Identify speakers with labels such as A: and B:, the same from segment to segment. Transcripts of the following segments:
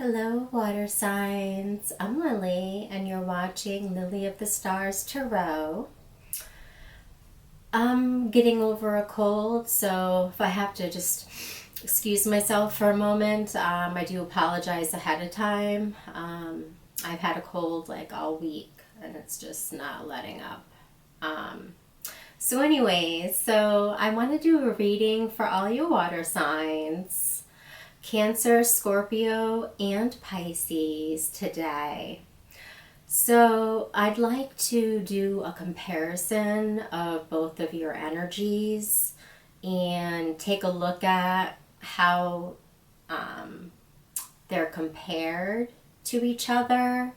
A: Hello, water signs. I'm Lily, and you're watching Lily of the Stars Tarot. I'm getting over a cold, so if I have to just excuse myself for a moment, I do apologize ahead of time. I've had a cold like all week, and it's just not letting up. So I want to do a reading for all your water signs. Cancer, Scorpio, and Pisces today. So I'd like to do a comparison of both of your energies and take a look at how they're compared to each other.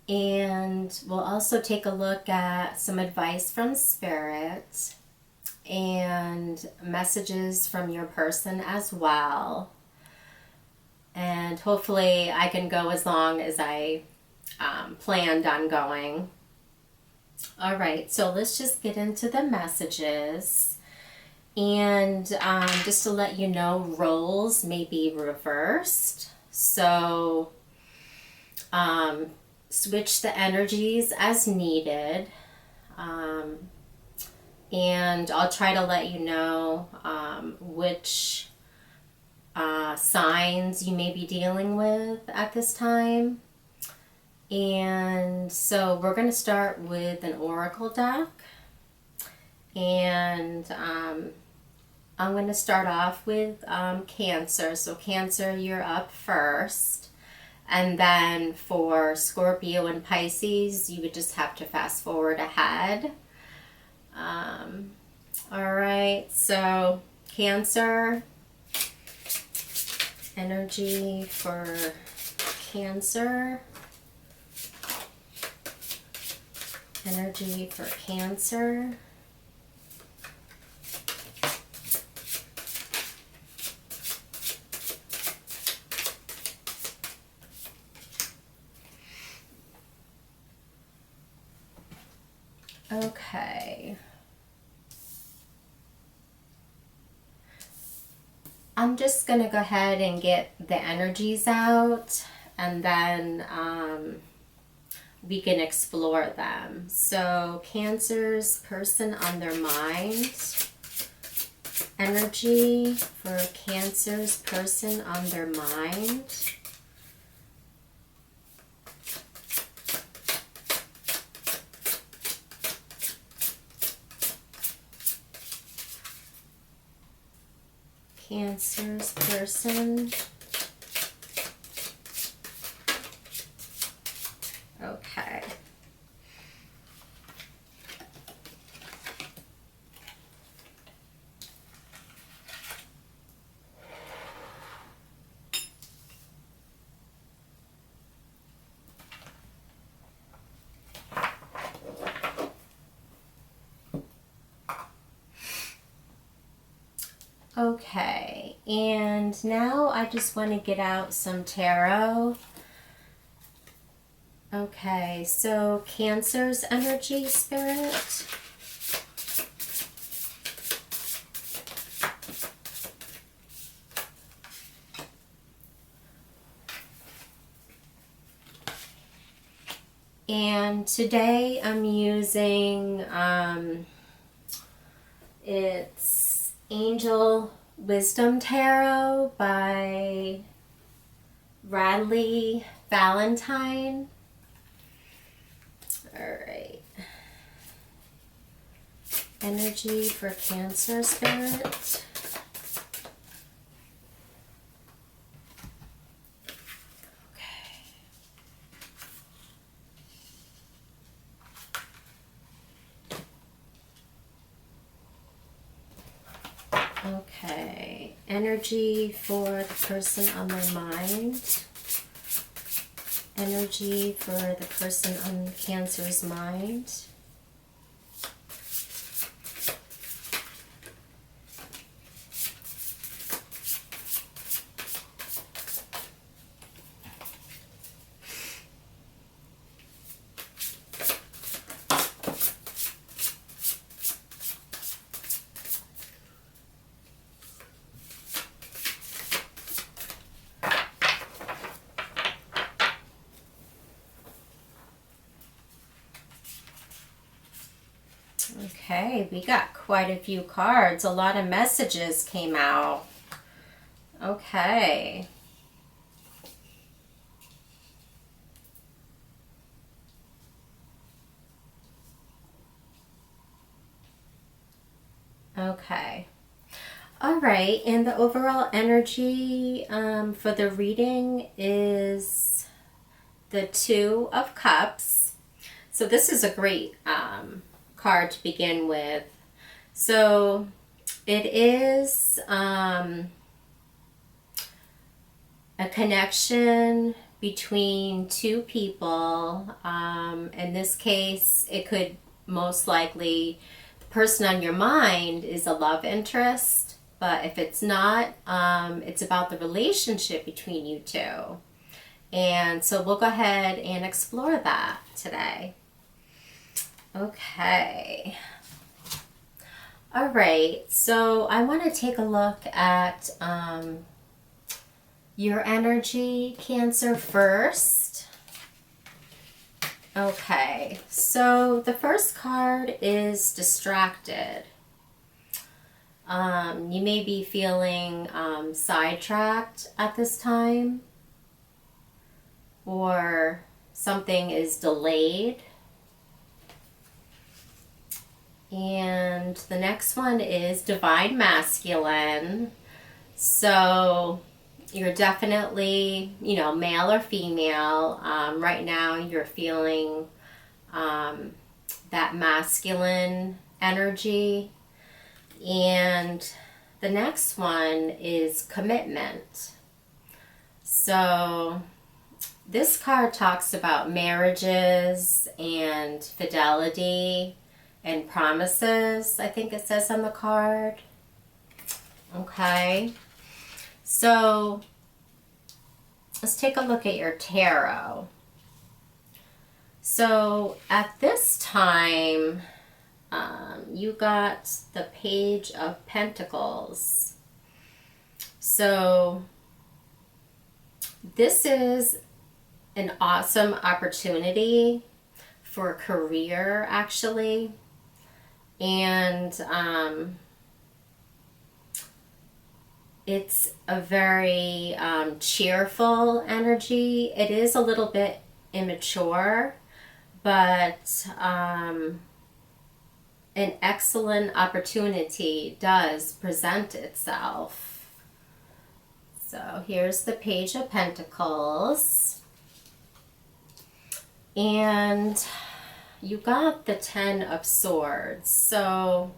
A: And we'll also take a look at some advice from Spirit and messages from your person as well. And hopefully I can go as long as I planned on going. All right, so let's just get into the messages. And just to let you know, roles may be reversed. So switch the energies as needed. And I'll try to let you know which signs you may be dealing with at this time. And so we're going to start with an oracle deck, and I'm going to start off with Cancer. So Cancer, you're up first, and then for Scorpio and Pisces you would just have to fast forward ahead. All right, so Cancer, energy for Cancer. Energy for Cancer. Okay. I'm just going to go ahead and get the energies out, and then we can explore them. So Cancer's person on their mind. Energy for Cancer's person on their mind. Cancer's person. Okay. Okay, and now I just want to get out some tarot. Okay, so Cancer's energy, Spirit. And today I'm using, it's Angel Wisdom Tarot by Radley Valentine. All right. Energy for Cancer, Spirit. Okay, energy for the person on their mind. Energy for the person on Cancer's mind. Okay, we got quite a few cards. A lot of messages came out. Okay. Okay. All right, and the overall energy for the reading is the Two of Cups. So this is a great card to begin with. So it is a connection between two people. In this case, it could most likely, the person on your mind is a love interest. But if it's not, it's about the relationship between you two. And so we'll go ahead and explore that today. Okay. All right. So I want to take a look at your energy, Cancer, first. Okay. So the first card is distracted. You may be feeling sidetracked at this time, or something is delayed. And the next one is Divine Masculine. So you're definitely, male or female. Right now you're feeling that masculine energy. And the next one is Commitment. So this card talks about marriages and fidelity and promises, I think it says on the card. Okay. So let's take a look at your tarot. So at this time, you got the Page of Pentacles. So this is an awesome opportunity for a career, actually. And it's a very cheerful energy. It is a little bit immature, but an excellent opportunity does present itself. So here's the Page of Pentacles. And you got the Ten of Swords. So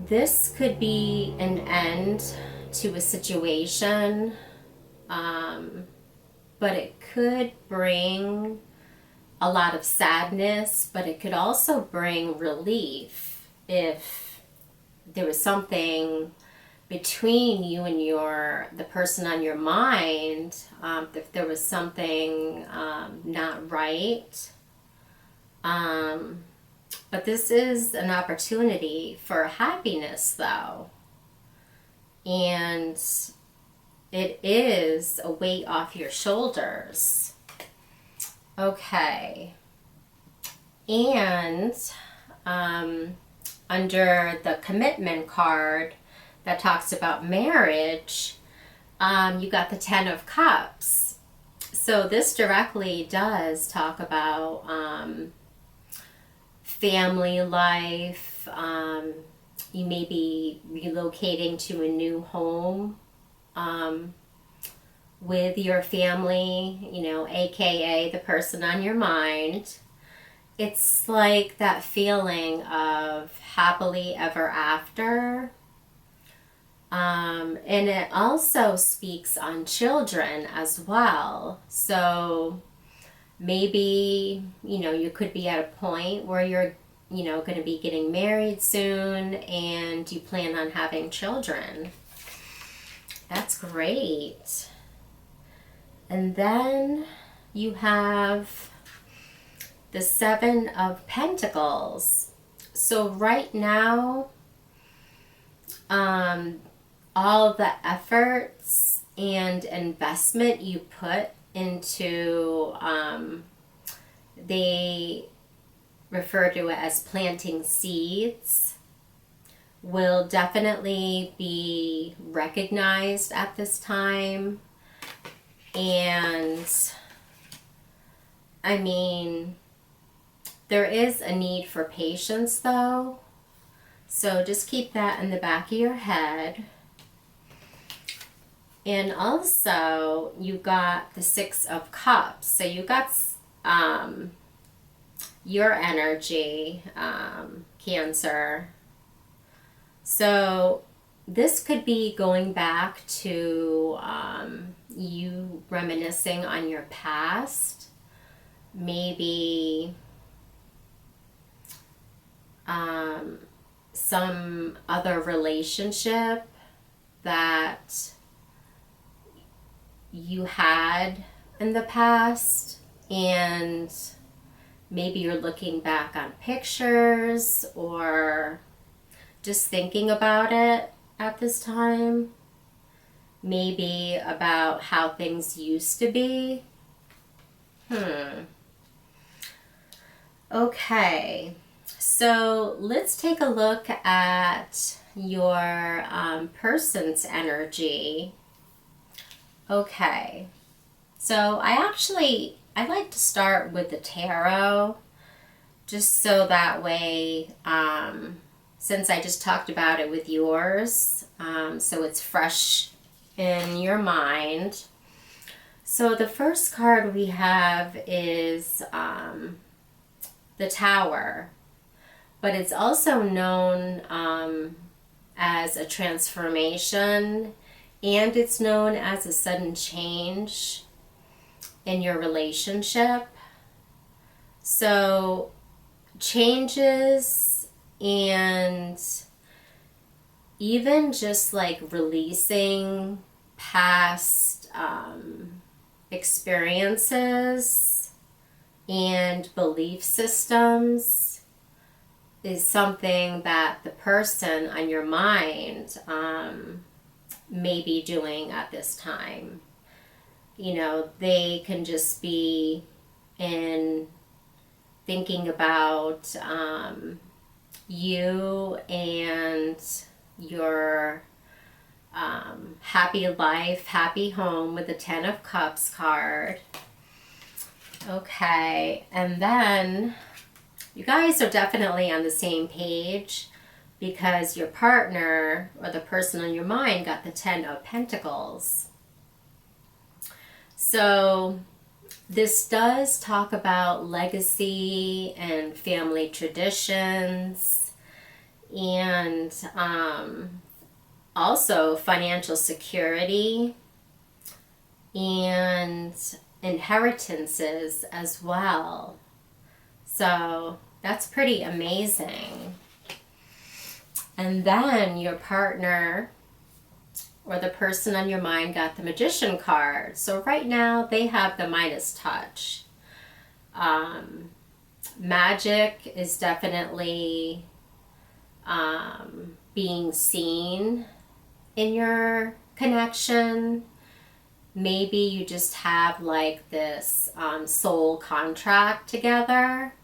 A: this could be an end to a situation, but it could bring a lot of sadness, but it could also bring relief if there was something between you and the person on your mind, if there was something not right. But this is an opportunity for happiness, though. And it is a weight off your shoulders. Okay. And under the Commitment card that talks about marriage, you got the Ten of Cups. So this directly does talk about family life. You may be relocating to a new home with your family, aka the person on your mind. It's like that feeling of happily ever after. And it also speaks on children as well. So maybe, you could be at a point where you're, going to be getting married soon and you plan on having children. That's great. And then you have the Seven of Pentacles. So right now, all the efforts and investment you put into refer to it as planting seeds, will definitely be recognized at this time. And I mean, there is a need for patience though. So just keep that in the back of your head. And also, you got the Six of Cups. So you got your energy, Cancer. So this could be going back to you reminiscing on your past. Maybe some other relationship that you had in the past, and maybe you're looking back on pictures or just thinking about it at this time. Maybe about how things used to be. Okay, so let's take a look at your person's energy. Okay, so I like to start with the tarot, just so that way, since I just talked about it with yours, so it's fresh in your mind. So the first card we have is the Tower, but it's also known as a transformation, and it's known as a sudden change in your relationship. So changes, and even just like releasing past experiences and belief systems is something that the person on your mind may be doing at this time. You know, they can just be in thinking about you and your happy life, happy home with the Ten of Cups card. Okay, and then you guys are definitely on the same page, because your partner or the person on your mind got the Ten of Pentacles. So this does talk about legacy and family traditions, and also financial security and inheritances as well. So that's pretty amazing. And then your partner or the person on your mind got the Magician card. So right now they have the Midas touch. Magic is definitely being seen in your connection. Maybe you just have like this soul contract together,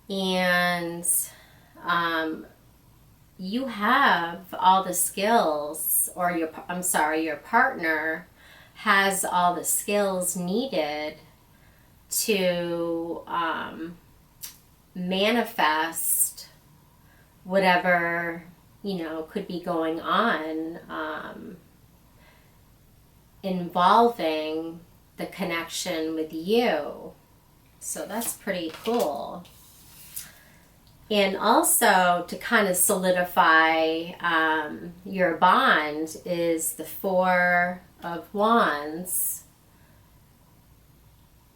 A: and you have all the skills, or your partner has all the skills needed to manifest whatever, could be going on involving the connection with you. So that's pretty cool. And also, to kind of solidify your bond, is the Four of Wands.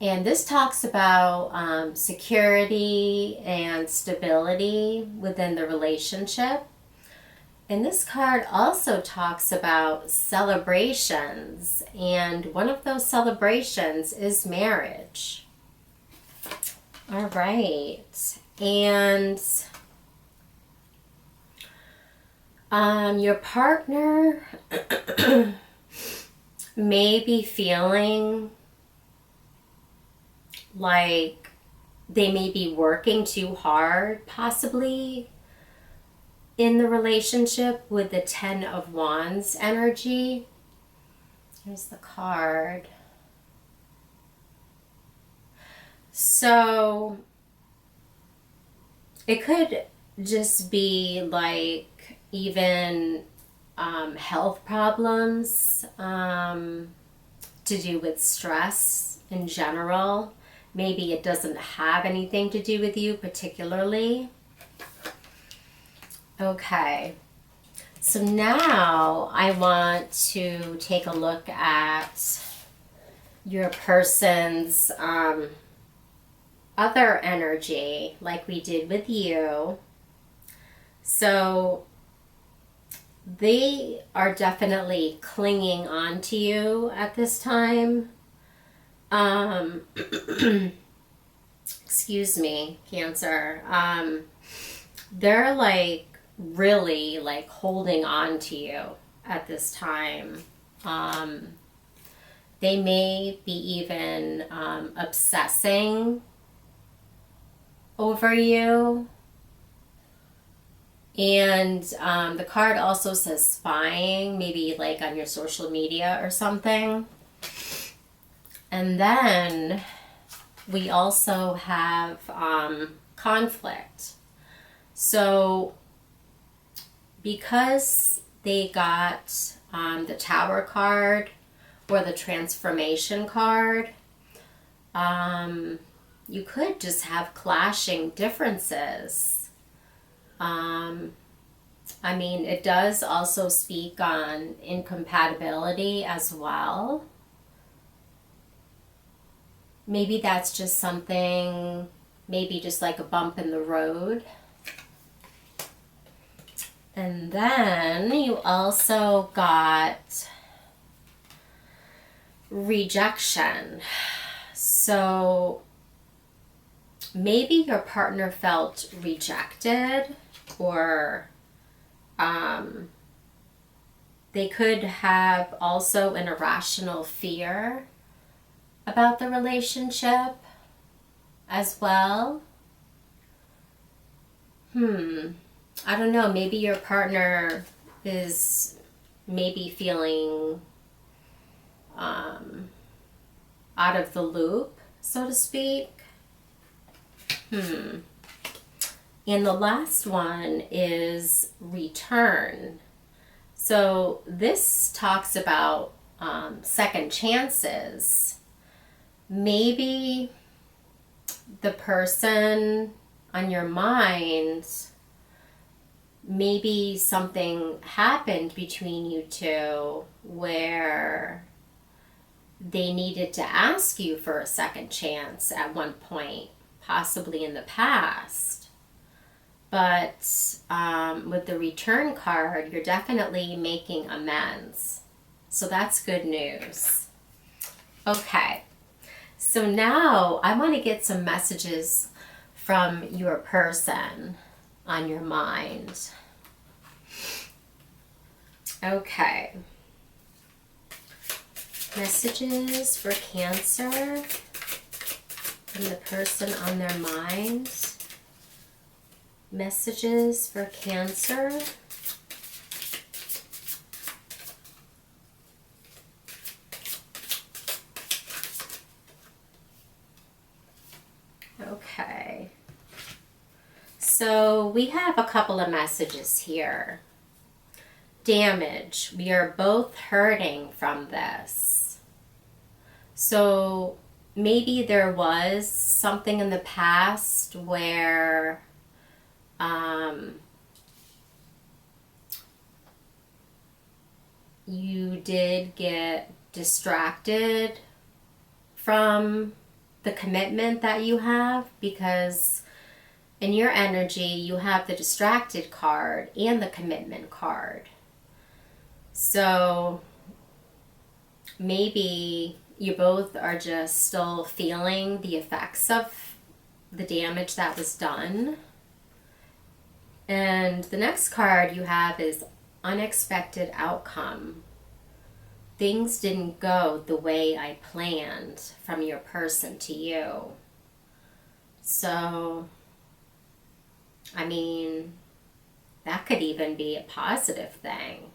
A: And this talks about security and stability within the relationship. And this card also talks about celebrations. And one of those celebrations is marriage. All right. And your partner may be feeling like they may be working too hard, possibly, in the relationship with the Ten of Wands energy. Here's the card. So it could just be like even health problems to do with stress in general. Maybe it doesn't have anything to do with you particularly. Okay. So now I want to take a look at your person's other energy like we did with you. So they are definitely clinging on to you at this time. Excuse me, Cancer. They're like really like holding on to you at this time. They may be even obsessing over you. And the card also says spying, maybe like on your social media or something. And then we also have conflict. So because they got the Tower card or the Transformation card, you could just have clashing differences. I mean, it does also speak on incompatibility as well. Maybe that's just something, maybe just like a bump in the road. And then you also got rejection. So maybe your partner felt rejected, or they could have also an irrational fear about the relationship as well. I don't know, maybe your partner is maybe feeling out of the loop, so to speak. And the last one is return. So this talks about second chances. Maybe the person on your mind, maybe something happened between you two where they needed to ask you for a second chance at one point, possibly in the past. But with the return card, you're definitely making amends. So that's good news. Okay, so now I want to get some messages from your person on your mind. Okay. Messages for Cancer from the person on their mind. Messages for Cancer. Okay. So we have a couple of messages here. Damage. We are both hurting from this. So maybe there was something in the past where you did get distracted from the commitment that you have, because in your energy you have the distracted card and the commitment card. So maybe you both are just still feeling the effects of the damage that was done. And the next card you have is unexpected outcome. Things didn't go the way I planned from your person to you. So, I mean, that could even be a positive thing.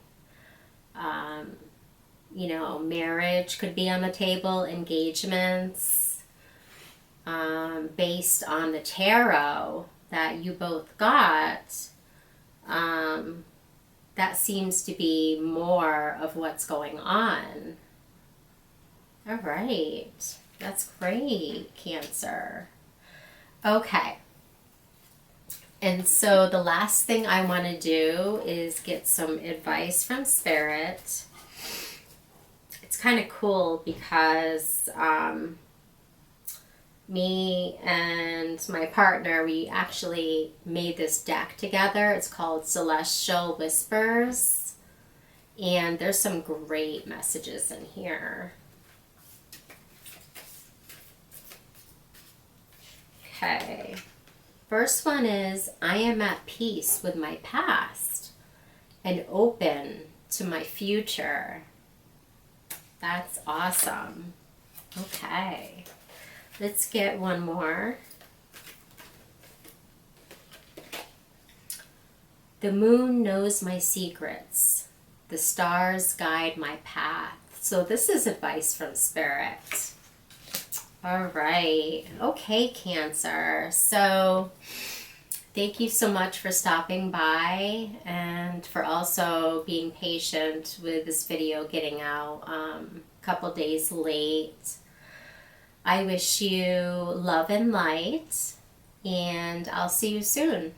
A: You know, marriage could be on the table, engagements, based on the tarot that you both got. That seems to be more of what's going on. All right. That's great, Cancer. Okay. And so the last thing I want to do is get some advice from Spirit. It's kind of cool because me and my partner, we actually made this deck together. It's called Celestial Whispers. And there's some great messages in here. Okay. First one is, I am at peace with my past and open to my future. That's awesome. Okay. Let's get one more. The moon knows my secrets. The stars guide my path. So this is advice from Spirit. All right. Okay, Cancer. So thank you so much for stopping by and for also being patient with this video getting out a couple days late. I wish you love and light, and I'll see you soon.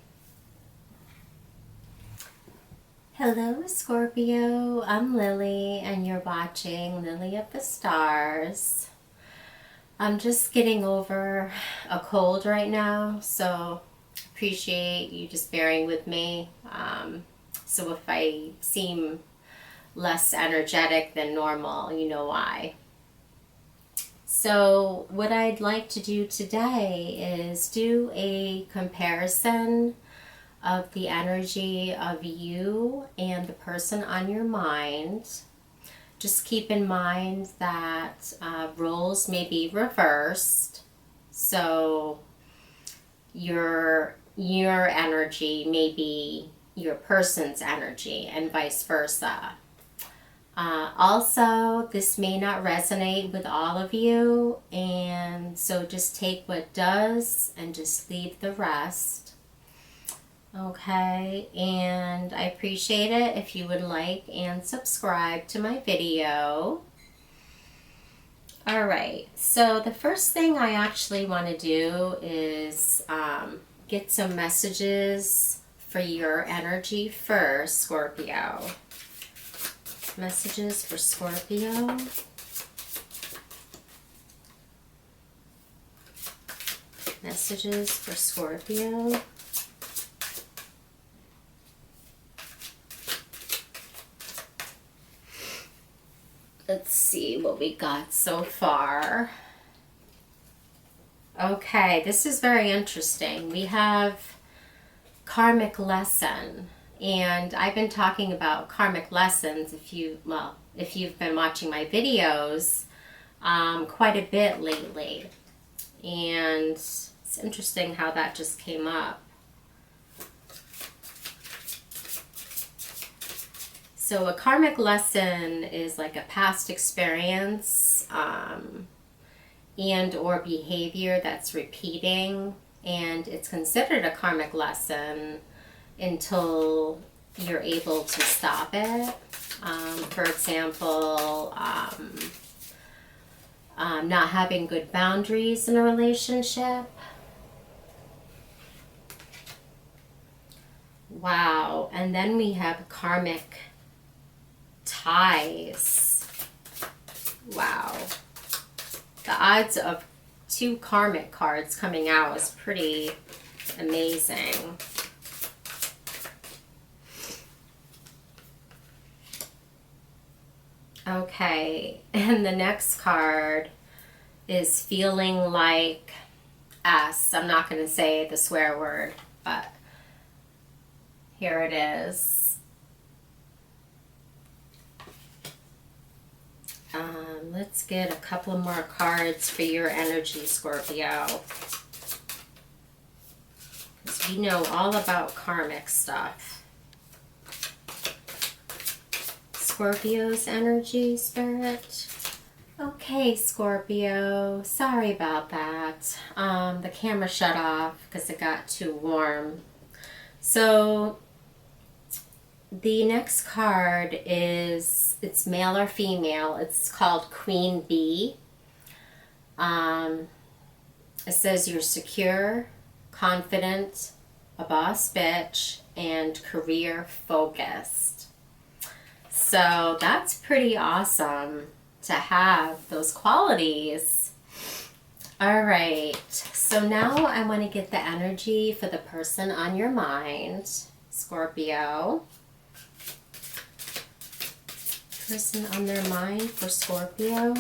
A: Hello, Scorpio. I'm Lily, and you're watching Lily of the Stars. I'm just getting over a cold right now, so appreciate you just bearing with me. So if I seem less energetic than normal, you know why. So what I'd like to do today is do a comparison of the energy of you and the person on your mind. Just keep in mind that roles may be reversed, so your energy may be your person's energy and vice versa. Also, this may not resonate with all of you, and so just take what does and just leave the rest. Okay, and I appreciate it if you would like and subscribe to my video. All right, so the first thing I actually want to do is get some messages for your energy first, Scorpio. Messages for Scorpio. Messages for Scorpio. Let's see what we got so far. Okay, this is very interesting. We have karmic lesson, and I've been talking about karmic lessons if you've been watching my videos quite a bit lately, and it's interesting how that just came up. So a karmic lesson is like a past experience and or behavior that's repeating, and it's considered a karmic lesson until you're able to stop it. For example, not having good boundaries in a relationship. Wow, and then we have karmic ties. Wow. The odds of 2 karmic cards coming out is pretty amazing. Okay, and the next card is feeling like S. I'm not going to say the swear word, but here it is. Let's get a couple more cards for your energy, Scorpio. 'Cause we know all about karmic stuff. Scorpio's energy, Spirit. Okay, Scorpio. Sorry about that. The camera shut off because it got too warm. So the next card is, it's male or female. It's called Queen Bee. It says you're secure, confident, a boss bitch, and career focused. So that's pretty awesome to have those qualities. All right, so now I want to get the energy for the person on your mind, Scorpio. Person on their mind for Scorpio.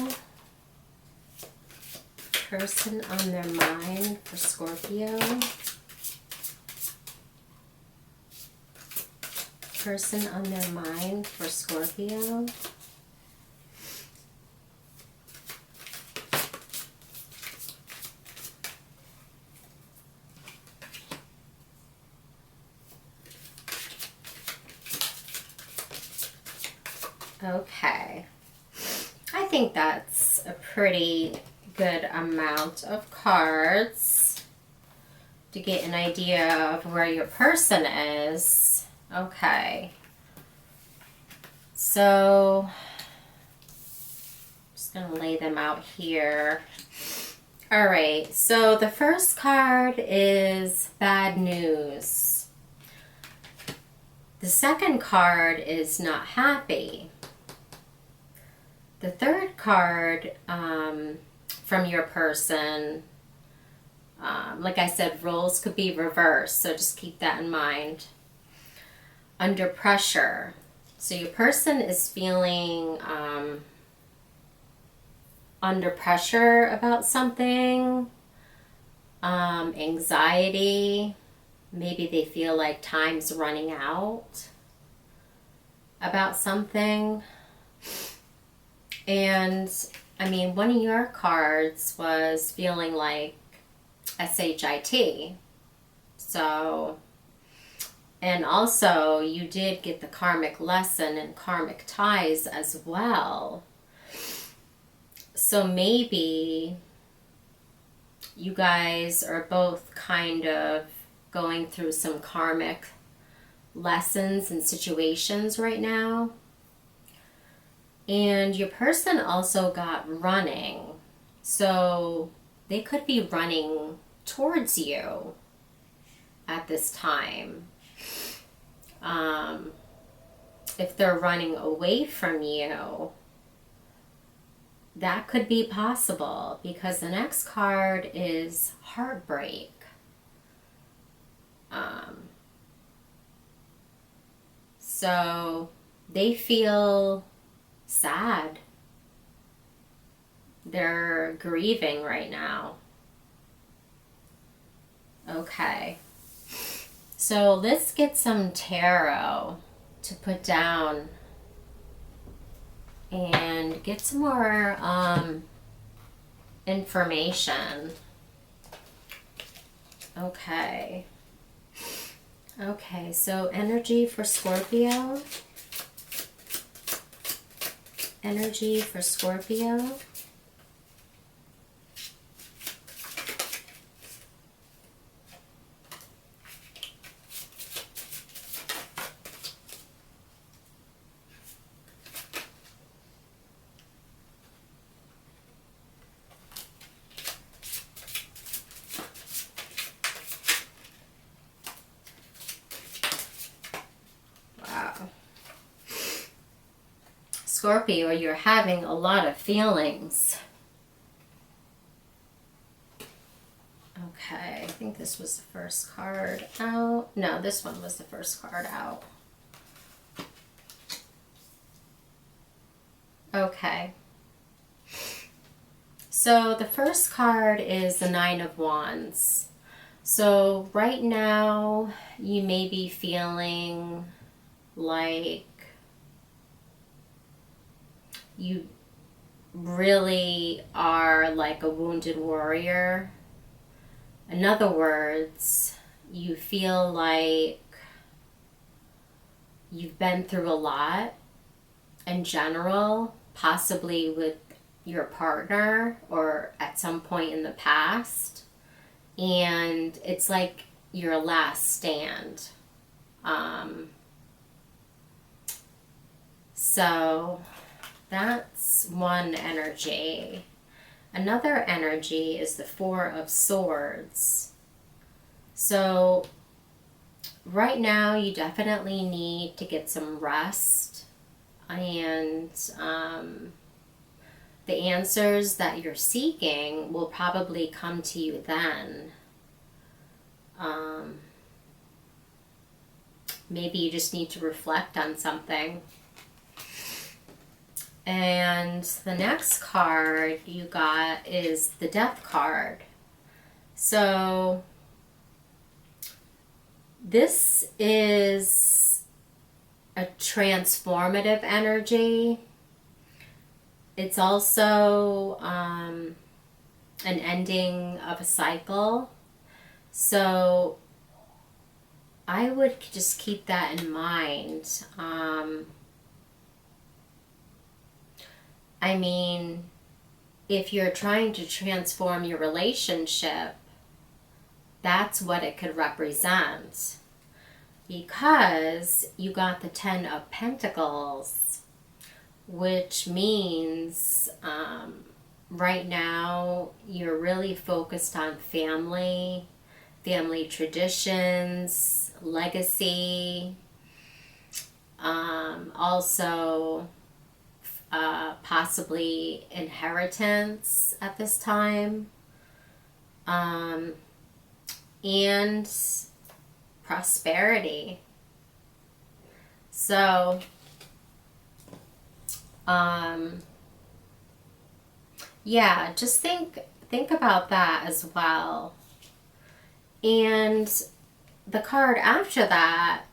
A: Person on their mind for Scorpio. Person on their mind for Scorpio. Okay. I think that's a pretty good amount of cards to get an idea of where your person is. Okay. So, I'm just going to lay them out here. All right. So, the first card is bad news. The second card is not happy. The third card from your person, like I said, roles could be reversed, so just keep that in mind. Under pressure. So your person is feeling under pressure about something, anxiety. Maybe they feel like time's running out about something. And, I mean, one of your cards was feeling like SHIT. So, and also you did get the karmic lesson and karmic ties as well. So maybe you guys are both kind of going through some karmic lessons and situations right now. And your person also got running. So they could be running towards you at this time. If they're running away from you, that could be possible because the next card is heartbreak. So they feel sad. They're grieving right now. Okay. So let's get some tarot to put down and get some more information. Okay. Okay, so energy for Scorpio. Energy for Scorpio. Scorpio, you're having a lot of feelings. Okay, I think this was the first card out. No, this one was the first card out. Okay. So the first card is the Nine of Wands. So right now you may be feeling like you really are like a wounded warrior. In other words, you feel like you've been through a lot in general, possibly with your partner or at some point in the past, and it's like your last stand. So that's one energy. Another energy is the Four of Swords. So right now you definitely need to get some rest, and the answers that you're seeking will probably come to you then. Maybe you just need to reflect on something. And the next card you got is the Death card. So this is a transformative energy. It's also an ending of a cycle. So I would just keep that in mind. I mean, if you're trying to transform your relationship, that's what it could represent. Because you got the Ten of Pentacles, which means right now you're really focused on family traditions, legacy, also possibly inheritance at this time, and prosperity. So yeah, just think about that as well. And the card after that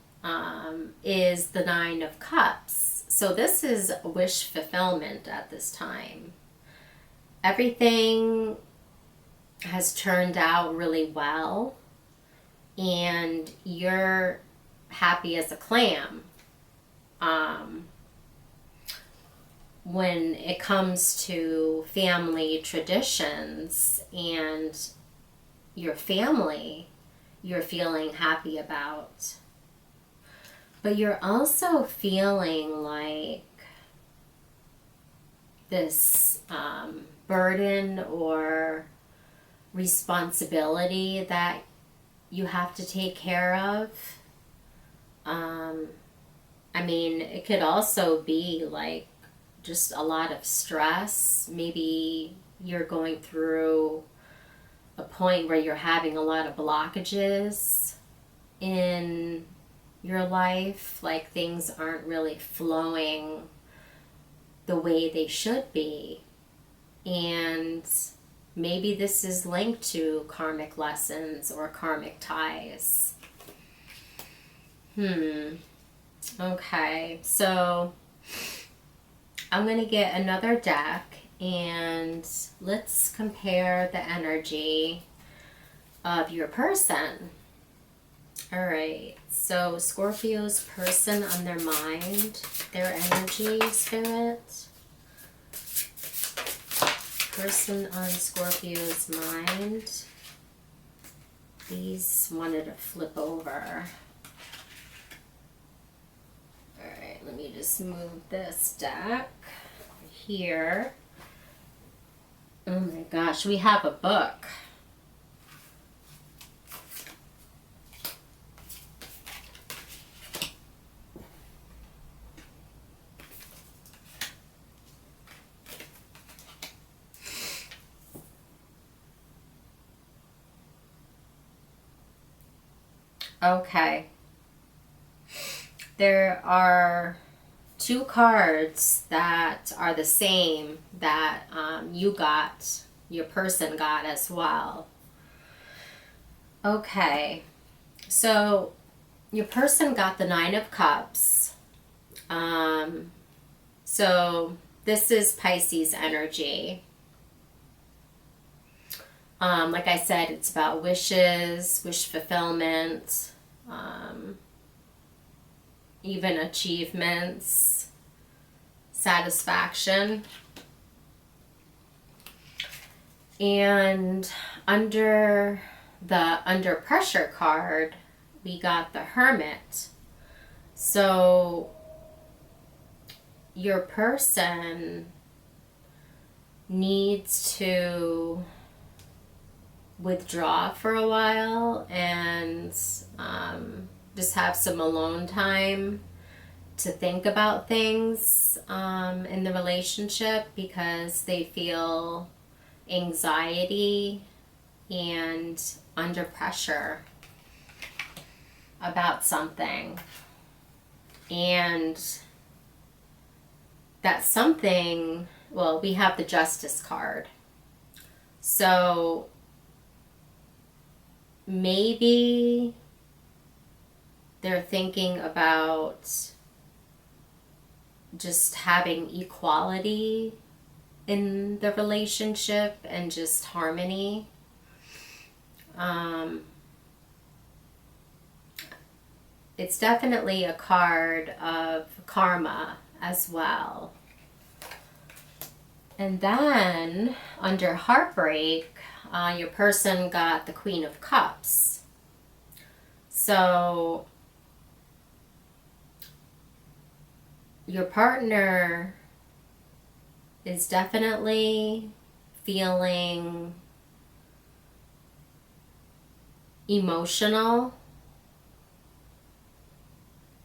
A: is the Nine of Cups. So this is wish fulfillment at this time. Everything has turned out really well, and you're happy as a clam. When it comes to family traditions and your family, you're feeling happy about. But you're also feeling like this burden or responsibility that you have to take care of. I mean, it could also be like just a lot of stress. Maybe you're going through a point where you're having a lot of blockages in your life, like things aren't really flowing the way they should be. And maybe this is linked to karmic lessons or karmic ties. Okay, so I'm going to get another deck and let's compare the energy of your person. All right, so Scorpio's person on their mind, their energy, spirit. Person on Scorpio's mind. These wanted to flip over. All right, let me just move this deck here. Oh my gosh, we have a book. Okay. There are two cards that are the same that your person got as well. Okay. So your person got the Nine of Cups. So this is Pisces energy. Like I said, it's about wishes, wish fulfillment, even achievements, satisfaction. And under the under pressure card, we got the Hermit. So your person needs to withdraw for a while and just have some alone time to think about things in the relationship, because they feel anxiety and under pressure about something. And that something, well, we have the Justice card. So maybe they're thinking about just having equality in the relationship and just harmony. It's definitely a card of karma as well. And then under heartbreak, your person got the Queen of Cups. So your partner is definitely feeling emotional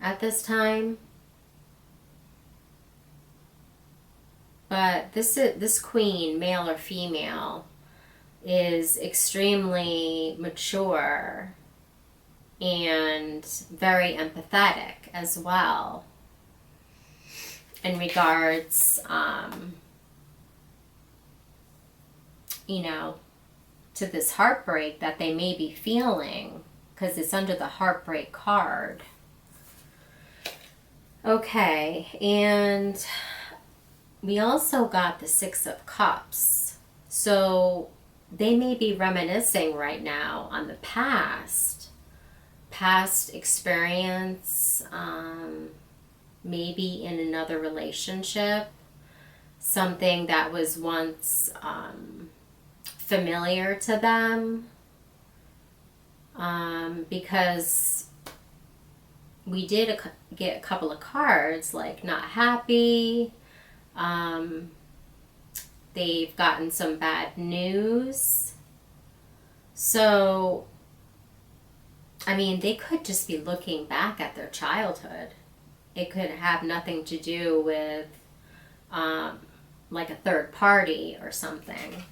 A: at this time. But this queen, male or female, is extremely mature and very empathetic as well in regards, to this heartbreak that they may be feeling, because it's under the heartbreak card. Okay, and we also got the Six of Cups. So they may be reminiscing right now on the past experience, maybe in another relationship, something that was once familiar to them, because we did get a couple of cards like not happy. They've gotten some bad news. So, I mean, they could just be looking back at their childhood. It could have nothing to do with like a third party or something.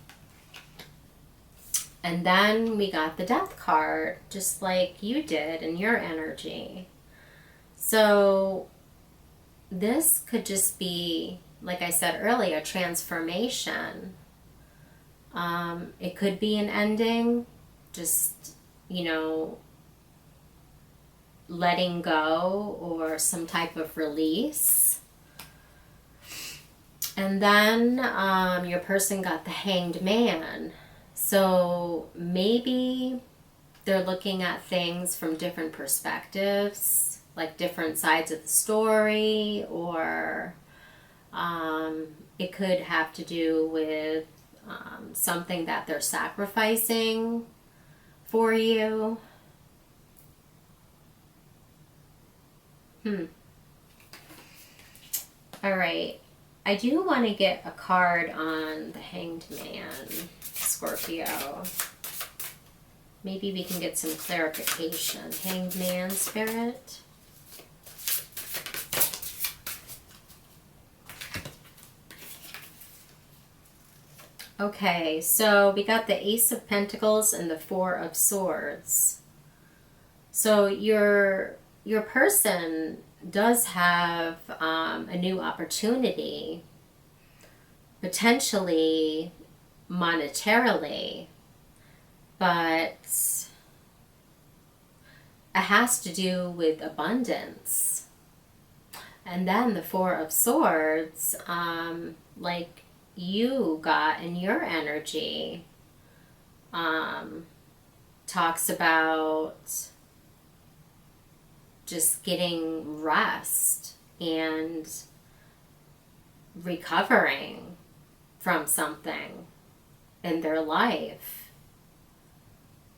A: And then we got the Death card, just like you did in your energy. So this could just be, like I said earlier, transformation. It could be an ending, just, letting go or some type of release. And then your person got the Hanged Man. So maybe they're looking at things from different perspectives, like different sides of the story, or it could have to do with something that they're sacrificing for you. All right. I do want to get a card on the Hanged Man, Scorpio. Maybe we can get some clarification. Hanged Man, Spirit. Okay, so we got the Ace of Pentacles and the Four of Swords. So your person does have a new opportunity, potentially monetarily, but it has to do with abundance. And then the Four of Swords, like you got in your energy, talks about just getting rest and recovering from something in their life.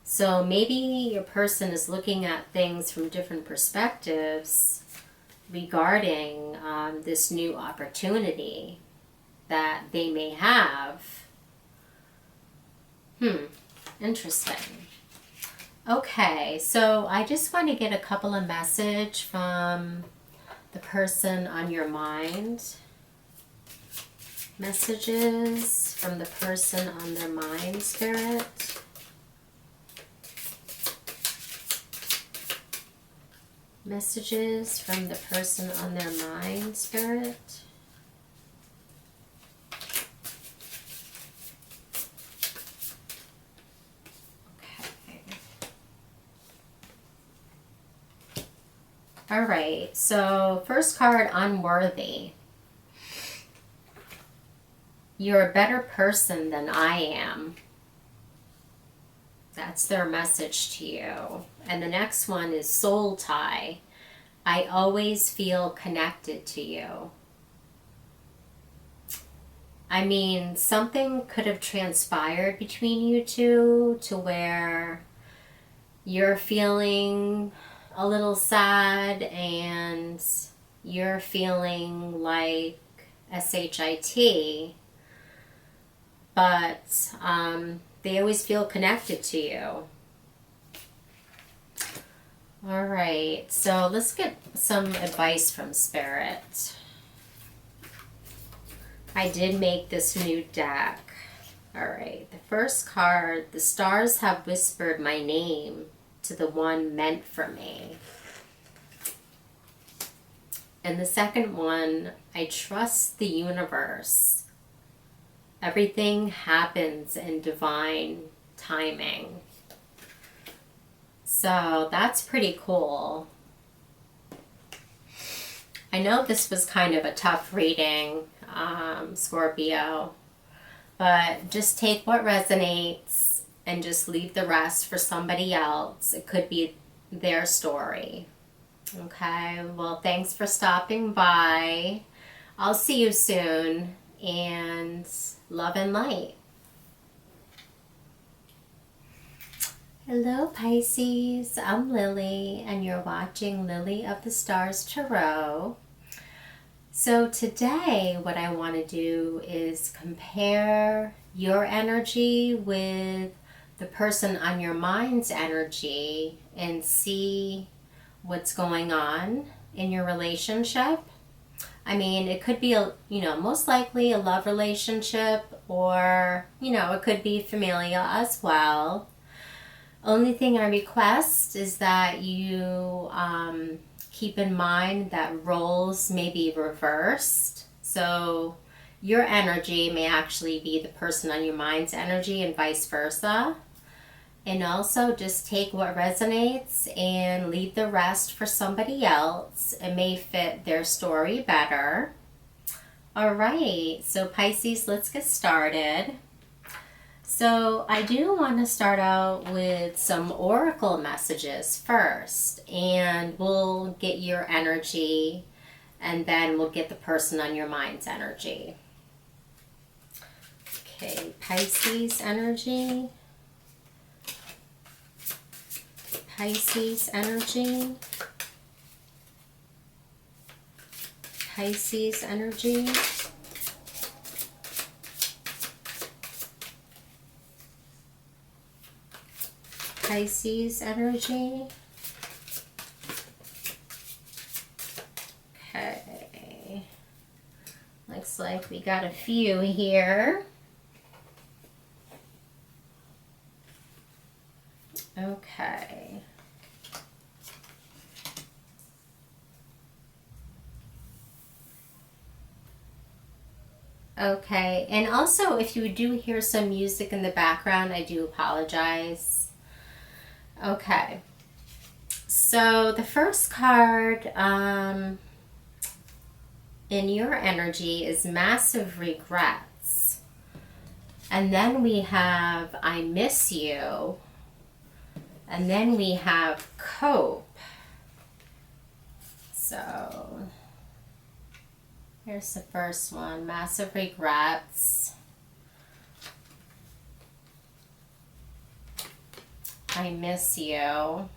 A: So maybe your person is looking at things from different perspectives regarding this new opportunity that they may have. Interesting. Okay, so I just want to get a couple of messages from the person on your mind. Messages from the person on their mind, Spirit. Messages from the person on their mind, Spirit. All right, so first card, unworthy. You're a better person than I am. That's their message to you. And the next one is soul tie. I always feel connected to you. I mean, something could have transpired between you two to where you're feeling a little sad and you're feeling like SHIT, but they always feel connected to you. All right, so let's get some advice from Spirit. I did make this new deck. All right, the first card, the stars have whispered my name to the one meant for me. And the second one, I trust the universe. Everything happens in divine timing. So that's pretty cool. I know this was kind of a tough reading, Scorpio, but just take what resonates and just leave the rest for somebody else. It could be their story. Okay, well, thanks for stopping by. I'll see you soon, and love and light. Hello, Pisces. I'm Lily, and you're watching Lily of the Stars Tarot. So today, what I want to do is compare your energy with the person on your mind's energy and see what's going on in your relationship. I mean, it could be most likely a love relationship, or it could be familial as well. Only thing I request is that you keep in mind that roles may be reversed. So your energy may actually be the person on your mind's energy and vice versa. And also just take what resonates and leave the rest for somebody else. It may fit their story better. All right, so Pisces, let's get started. So I do want to start out with some oracle messages first, and we'll get your energy, and then we'll get the person on your mind's energy. Okay, Pisces energy. Pisces energy. Pisces energy. Pisces energy. Okay. Looks like we got a few here. Okay. Okay, and also if you do hear some music in the background, I do apologize. Okay, so the first card in your energy is massive regrets. And then we have I miss you. And then we have cope. So here's the first one, massive regrets. I miss you.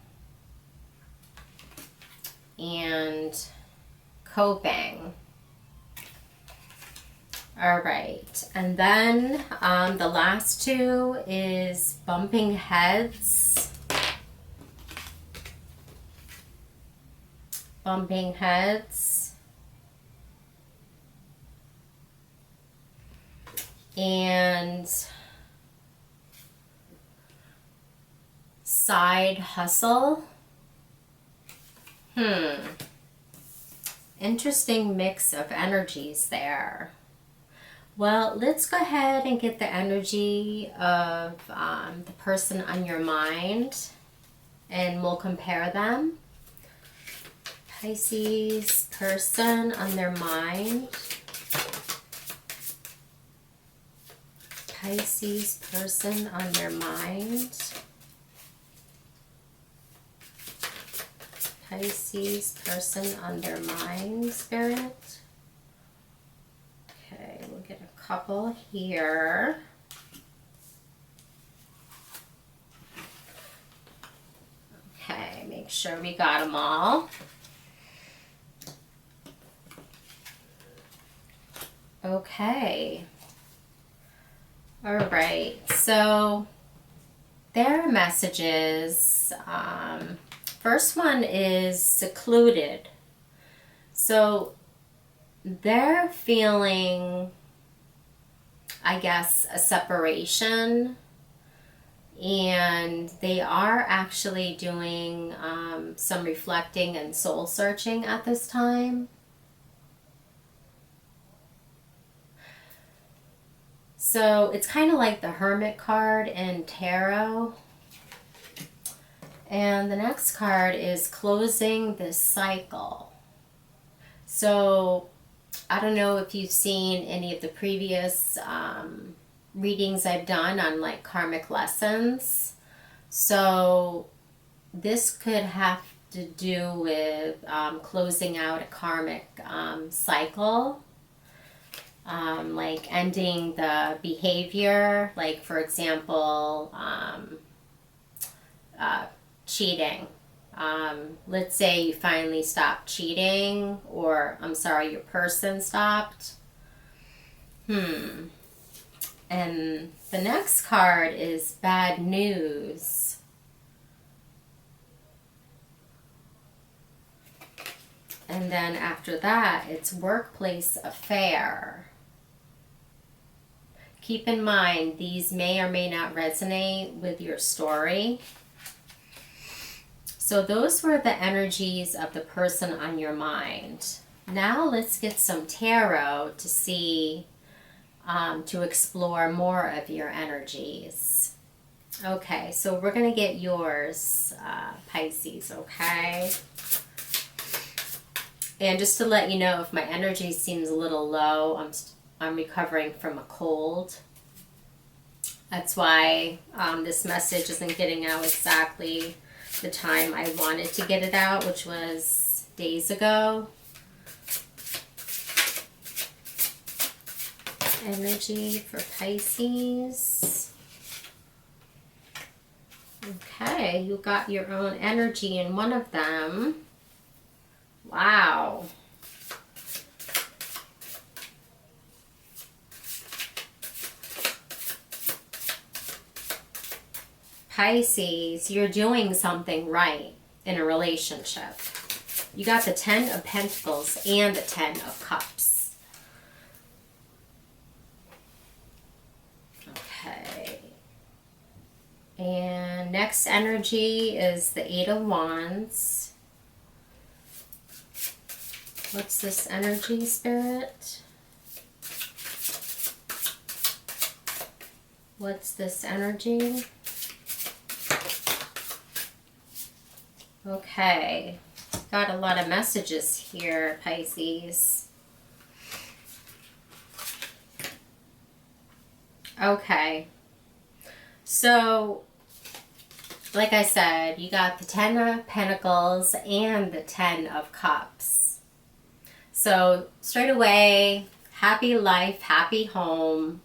A: And coping. All right, and then the last two is bumping heads. Bumping heads. And side hustle. Interesting mix of energies there. Well, let's go ahead and get the energy of the person on your mind, and we'll compare them. Pisces, person on their mind. Pisces, person on their mind. Pisces, person on their mind, Spirit. Okay, we'll get a couple here. Okay, make sure we got them all. Okay. All right, so their messages, first one is secluded. So they're feeling, I guess, a separation, and they are actually doing some reflecting and soul searching at this time. So it's kind of like the Hermit card in Tarot. And the next card is closing this cycle. So I don't know if you've seen any of the previous readings I've done on like karmic lessons. So this could have to do with closing out a karmic cycle. Like ending the behavior, like for example, cheating. Let's say you finally stopped cheating, or I'm sorry, your person stopped. And the next card is bad news. And then after that, it's workplace affair. Keep in mind, these may or may not resonate with your story. So those were the energies of the person on your mind. Now let's get some tarot to see, to explore more of your energies. Okay, so we're going to get yours, Pisces, okay? And just to let you know, if my energy seems a little low, I'm recovering from a cold. That's why this message isn't getting out exactly the time I wanted to get it out, which was days ago. Energy for Pisces. Okay, you got your own energy in one of them. Wow. Pisces, you're doing something right in a relationship. You got the 10 of Pentacles and the 10 of Cups. Okay. And next energy is the 8 of Wands. What's this energy, Spirit? What's this energy? Okay, got a lot of messages here, Pisces. Okay. So, like I said, you got the Ten of Pentacles and the Ten of Cups. So, straight away, happy life, happy home.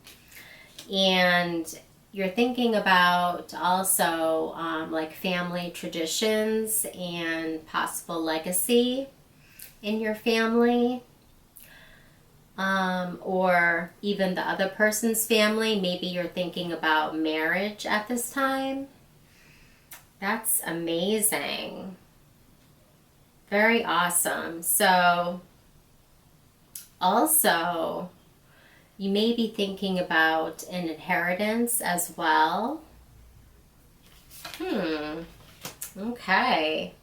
A: And you're thinking about also like family traditions and possible legacy in your family. Or even the other person's family. Maybe you're thinking about marriage at this time. That's amazing. Very awesome. So, also, you may be thinking about an inheritance as well. Okay.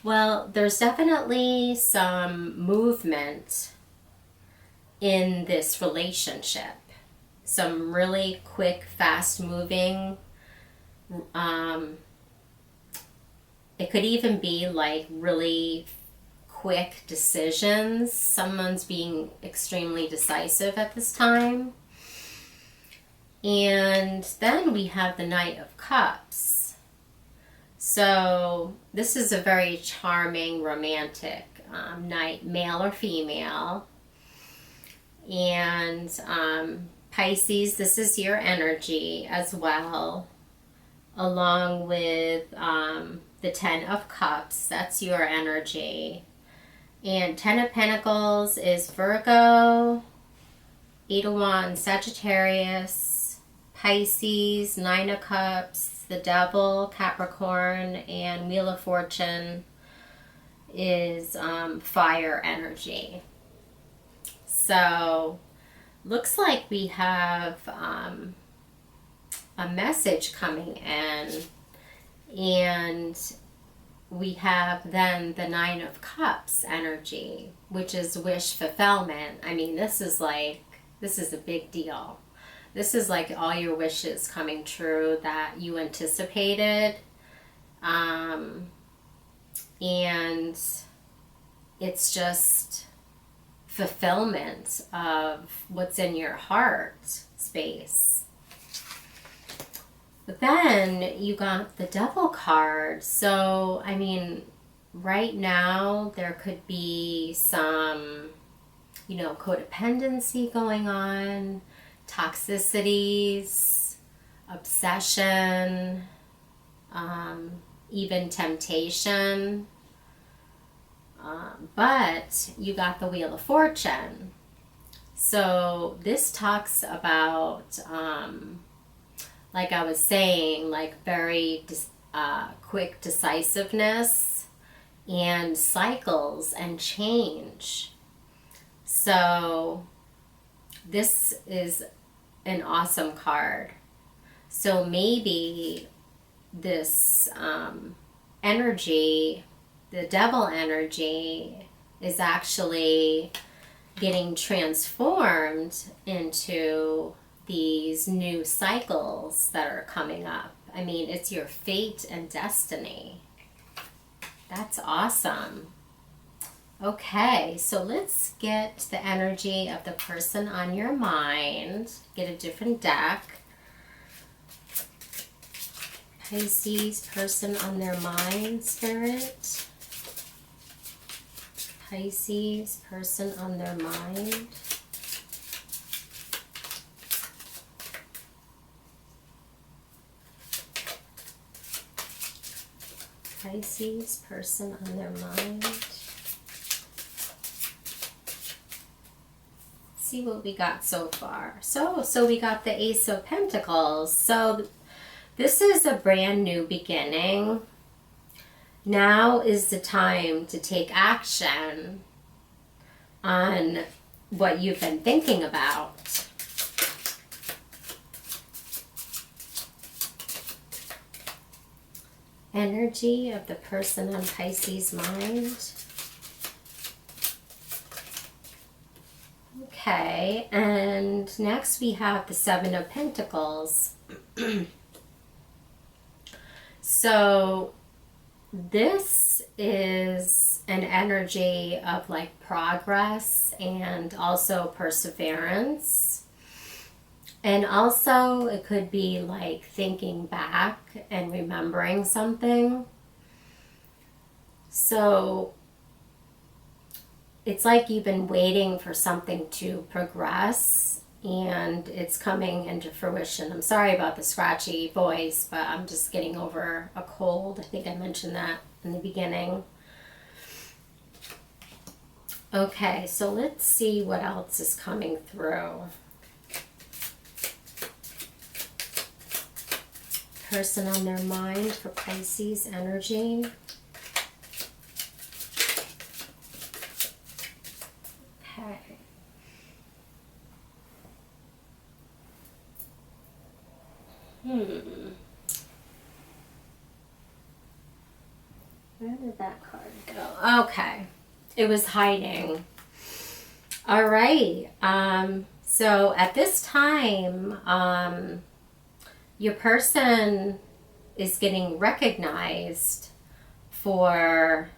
A: Well, there's definitely some movement in this relationship. Some really quick, fast moving. It could even be like really quick decisions. Someone's being extremely decisive at this time. And then we have the Knight of Cups. So this is a very charming, romantic knight, male or female. And Pisces, this is your energy as well, along with the Ten of Cups, that's your energy. And Ten of Pentacles is Virgo, Eight of Wands, Sagittarius, Pisces, Nine of Cups, the Devil, Capricorn, and Wheel of Fortune is fire energy. So, looks like we have a message coming in, and we have then the Nine of Cups energy, which is wish fulfillment. I mean, this is a big deal. This is like all your wishes coming true that you anticipated. And it's just fulfillment of what's in your heart space. But then you got the Devil card. So, I mean, right now there could be some, codependency going on, toxicities, obsession, even temptation. But you got the Wheel of Fortune. So this talks about, like I was saying, like very quick decisiveness and cycles and change. So this is an awesome card. So maybe this energy, the Devil energy, is actually getting transformed into these new cycles that are coming up. I mean, it's your fate and destiny. That's awesome. Okay, so let's get the energy of the person on your mind. Get a different deck. Pisces, person on their mind, Spirit. Pisces, person on their mind. Pisces, person on their mind. See what we got so far. So we got the Ace of Pentacles. So this is a brand new beginning. Now is the time to take action on what you've been thinking about. Energy of the person on Pisces' mind. Okay, and next we have the Seven of Pentacles. So this is an energy of like progress and also perseverance. And also, it could be like thinking back and remembering something. So it's like you've been waiting for something to progress and it's coming into fruition. I'm sorry about the scratchy voice, but I'm just getting over a cold. I think I mentioned that in the beginning. Okay, so let's see what else is coming through. Person on their mind for Pisces energy. Okay. Where did that card go? Okay. It was hiding. All right. So at this time, your person is getting recognized for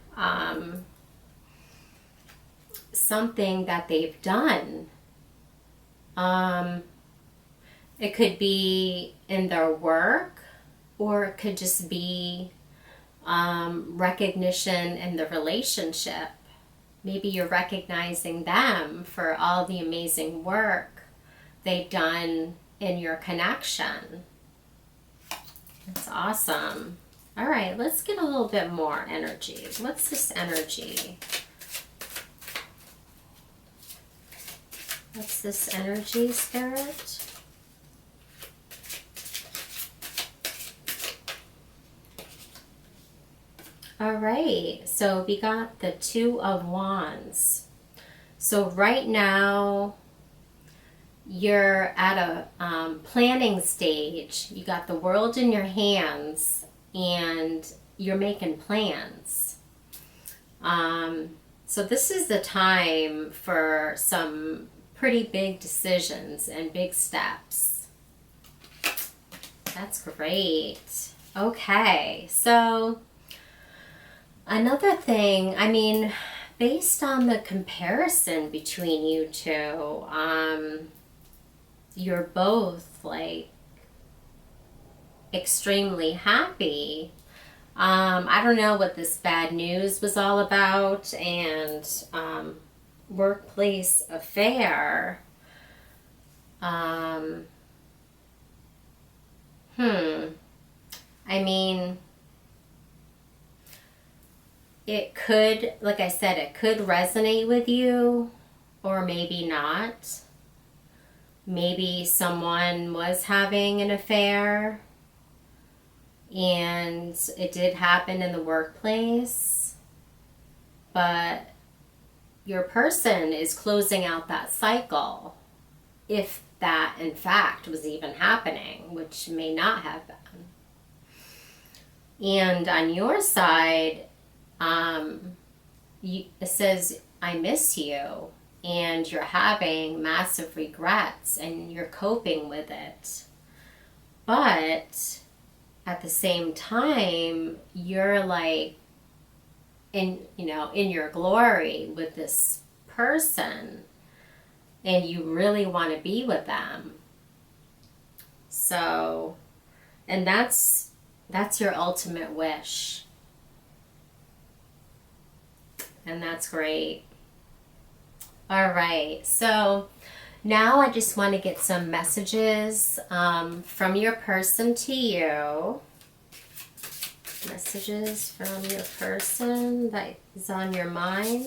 A: something that they've done. It could be in their work, or it could just be recognition in the relationship. Maybe you're recognizing them for all the amazing work they've done in your connection. That's awesome. All right, let's get a little bit more energy. What's this energy? What's this energy, Spirit? All right, so we got the Two of Wands. So right now, you're at a planning stage. You got the world in your hands and you're making plans. So this is the time for some pretty big decisions and big steps. That's great. Okay, so another thing, I mean, based on the comparison between you two, you're both like extremely happy. I don't know what this bad news was all about, and workplace affair. I mean, it could, like I said, it could resonate with you, or maybe not. Maybe someone was having an affair and it did happen in the workplace, but your person is closing out that cycle, if that in fact was even happening, which may not have been. And on your side, it says, I miss you. And you're having massive regrets and you're coping with it. But at the same time, you're like in your glory with this person and you really want to be with them. So, and that's your ultimate wish. And that's great. All right, so now I just want to get some messages from your person to you. Messages from your person that is on your mind.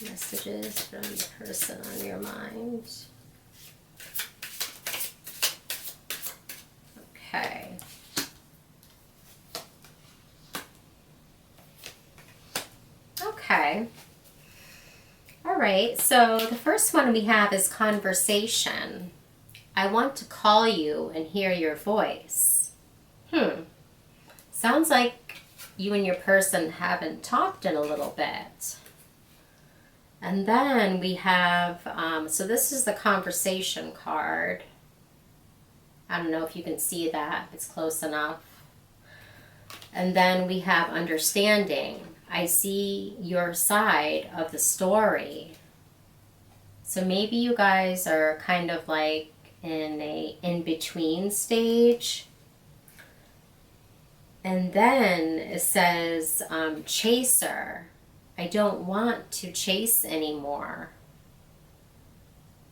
A: Messages from the person on your mind. Okay. Okay. All right, so the first one we have is conversation. I want to call you and hear your voice. Sounds like you and your person haven't talked in a little bit. And then we have, so this is the conversation card. I don't know if you can see that, if it's close enough. And then we have understanding. I see your side of the story. So maybe you guys are kind of like in a in-between stage. And then it says chaser. I don't want to chase anymore.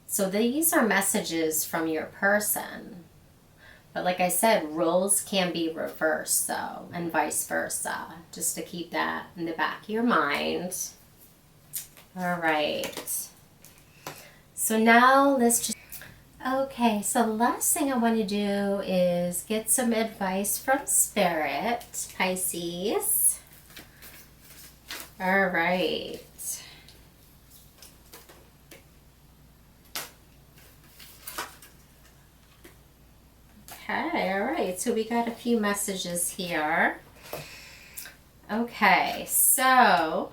A: So these are messages from your person. But like I said, roles can be reversed though, and vice versa. Just to keep that in the back of your mind. All right. So now let's just... Okay, so the last thing I want to do is get some advice from Spirit, Pisces. All right. Okay, all right. So we got a few messages here. Okay, so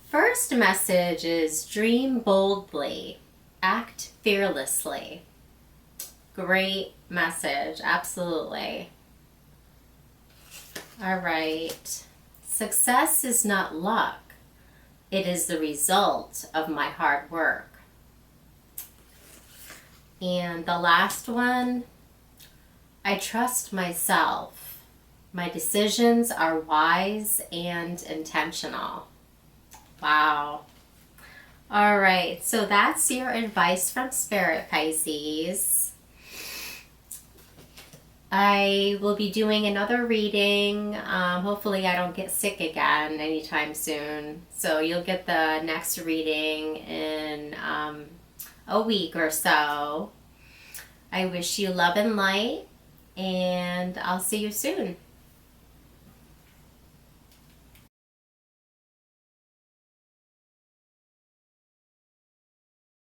A: first message is dream boldly, act fearlessly. Great message, absolutely. All right. Success is not luck. It is the result of my hard work. And the last one, I trust myself. My decisions are wise and intentional. Wow. All right, so that's your advice from Spirit, Pisces. I will be doing another reading. Hopefully I don't get sick again anytime soon. So you'll get the next reading in a week or so. I wish you love and light, and I'll see you soon.